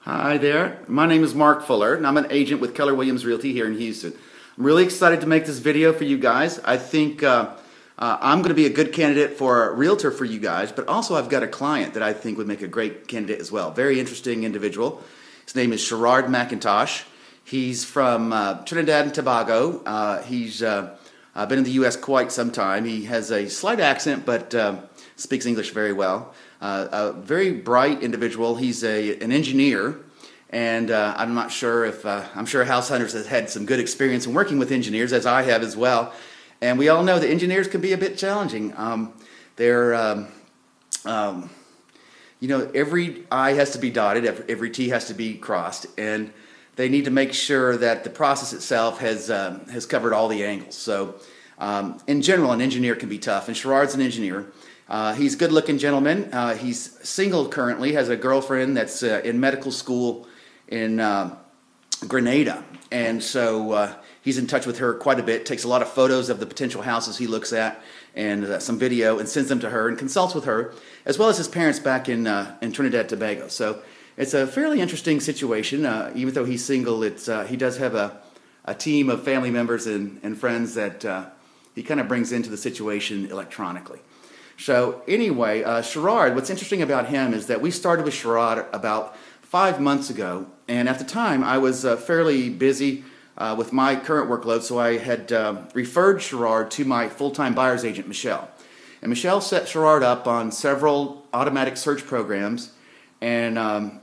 Hi there, my name is Mark Fuller and I'm an agent with Keller Williams Realty here in Houston. I'm really excited to make this video for you guys. I think I'm going to be a good candidate for a realtor for you guys, but also I've got a client that I think would make a great candidate as well. Very interesting individual. His name is Sherrard McIntosh. He's from Trinidad and Tobago. He's been in the U.S. quite some time. He has a slight accent, but speaks English very well. A very bright individual. He's an engineer, and I'm not sure if I'm sure House Hunters has had some good experience in working with engineers, as I have as well. And we all know that engineers can be a bit challenging. You know, every I has to be dotted, every T has to be crossed, and they need to make sure that the process itself has covered all the angles. So, in general, an engineer can be tough, and Sherrard's an engineer. He's a good-looking gentleman. He's single currently, has a girlfriend that's in medical school in Grenada, and so he's in touch with her quite a bit, takes a lot of photos of the potential houses he looks at and some video and sends them to her and consults with her, as well as his parents back in Trinidad and Tobago. So it's a fairly interesting situation. Even though he's single, he does have a team of family members and friends that he kind of brings into the situation electronically. So anyway, Sherrard, what's interesting about him is that we started with Sherrard about 5 months ago, and at the time I was fairly busy with my current workload, so I had referred Sherrard to my full-time buyer's agent, Michelle. And Michelle set Sherrard up on several automatic search programs, and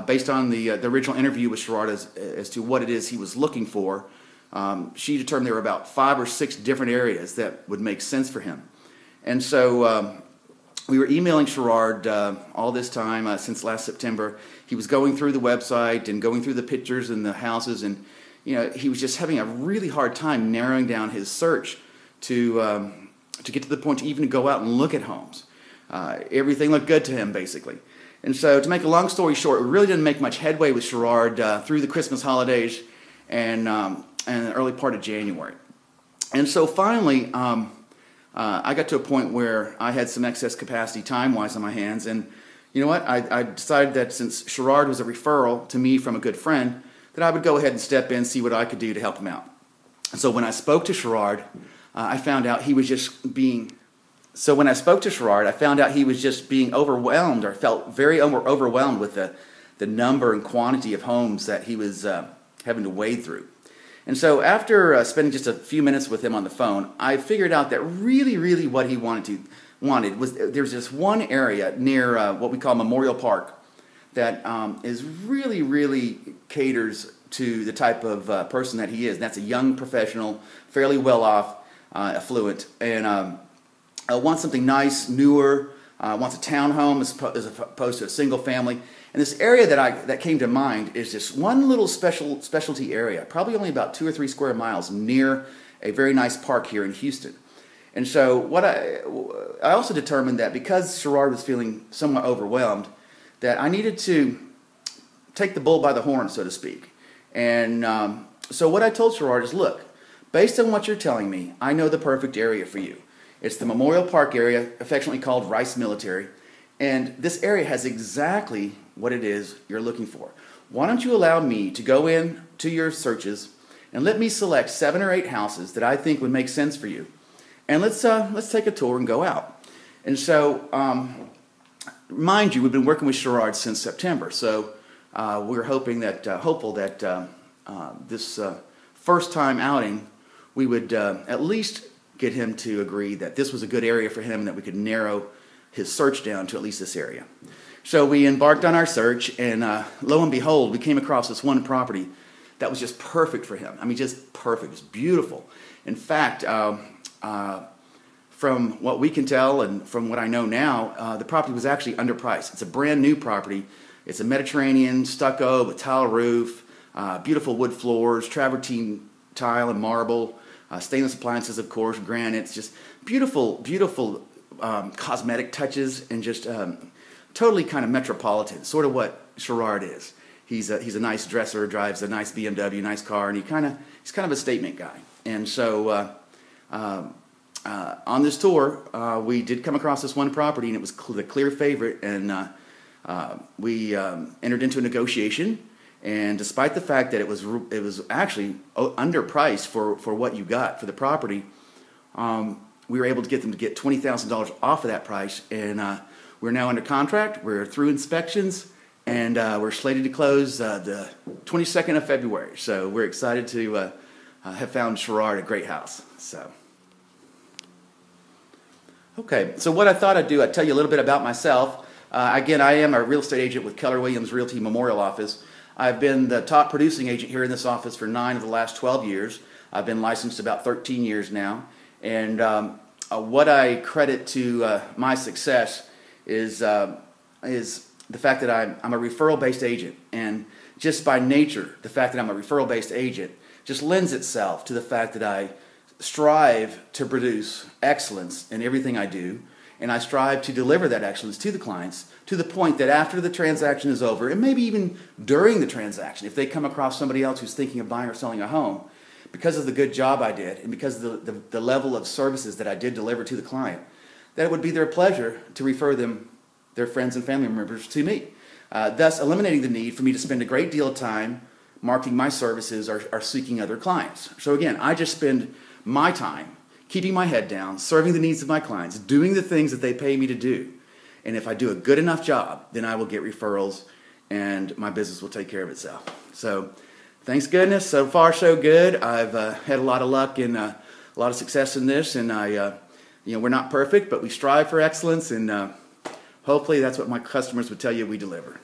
based on the original interview with Sherrard as to what it is he was looking for, she determined there were about 5 or 6 different areas that would make sense for him. And so we were emailing Sherrard all this time since last September. He was going through the website and going through the pictures and the houses, and he was just having a really hard time narrowing down his search to get to the point to even go out and look at homes. Everything looked good to him, basically. And so to make a long story short, we really didn't make much headway with Sherrard through the Christmas holidays and the early part of January. And so finally, I got to a point where I had some excess capacity time-wise on my hands, and you know what? I decided that since Sherrard was a referral to me from a good friend, that I would go ahead and step in, see what I could do to help him out. So when I spoke to Sherrard, I found out he was just being overwhelmed, or felt very overwhelmed with the number and quantity of homes that he was having to wade through. And so after spending just a few minutes with him on the phone, I figured out that really what he wanted was there's this one area near what we call Memorial Park that is really caters to the type of person that he is. And that's a young professional, fairly well off, affluent, and wants something nice, newer, wants a townhome as opposed to a single family. And this area that came to mind is just one little specialty area, probably only about 2 or 3 square miles near a very nice park here in Houston. And so what I also determined that because Sherrard was feeling somewhat overwhelmed, that I needed to take the bull by the horn, so to speak. And so what I told Sherrard is, look, based on what you're telling me, I know the perfect area for you. It's the Memorial Park area, affectionately called Rice Military. And this area has exactly what it is you're looking for. Why don't you allow me to go in to your searches and let me select 7 or 8 houses that I think would make sense for you. And let's take a tour and go out. And so, mind you, we've been working with Sherrard since September. So we're hopeful that this first time outing, we would at least get him to agree that this was a good area for him and that we could narrow his search down to at least this area. So we embarked on our search, and lo and behold, we came across this one property that was just perfect for him. I mean, just perfect. It's beautiful. In fact, from what we can tell and from what I know now, the property was actually underpriced. It's a brand new property. It's a Mediterranean stucco with tile roof, beautiful wood floors, travertine tile and marble, stainless appliances, of course, granite. Just beautiful cosmetic touches, and just totally kind of metropolitan, sort of what Sherrard is. He's a nice dresser, drives a nice BMW, nice car, and he's kind of a statement guy. And so on this tour, we did come across this one property, and it was the clear favorite. And We entered into a negotiation, and despite the fact that it was actually underpriced for what you got for the property, we were able to get them to get $20,000 off of that price, and we're now under contract. We're through inspections, and we're slated to close the 22nd of February. So we're excited to have found Sherrard a great house. So, okay. So what I thought I'd do, I'd tell you a little bit about myself. Again, I am a real estate agent with Keller Williams Realty Memorial Office. I've been the top producing agent here in this office for 9 of the last 12 years. I've been licensed about 13 years now. And what I credit to my success is the fact that I'm a referral-based agent. And just by nature, the fact that I'm a referral-based agent just lends itself to the fact that I strive to produce excellence in everything I do. And I strive to deliver that excellence to the clients to the point that after the transaction is over, and maybe even during the transaction, if they come across somebody else who's thinking of buying or selling a home, because of the good job I did and because of the level of services that I did deliver to the client, that it would be their pleasure to refer them, their friends and family members, to me, thus eliminating the need for me to spend a great deal of time marketing my services or seeking other clients. So again, I just spend my time keeping my head down, serving the needs of my clients, doing the things that they pay me to do. And if I do a good enough job, then I will get referrals and my business will take care of itself. So thanks goodness, so far so good. I've had a lot of luck and a lot of success in this, and we're not perfect, but we strive for excellence, and hopefully that's what my customers would tell you we deliver.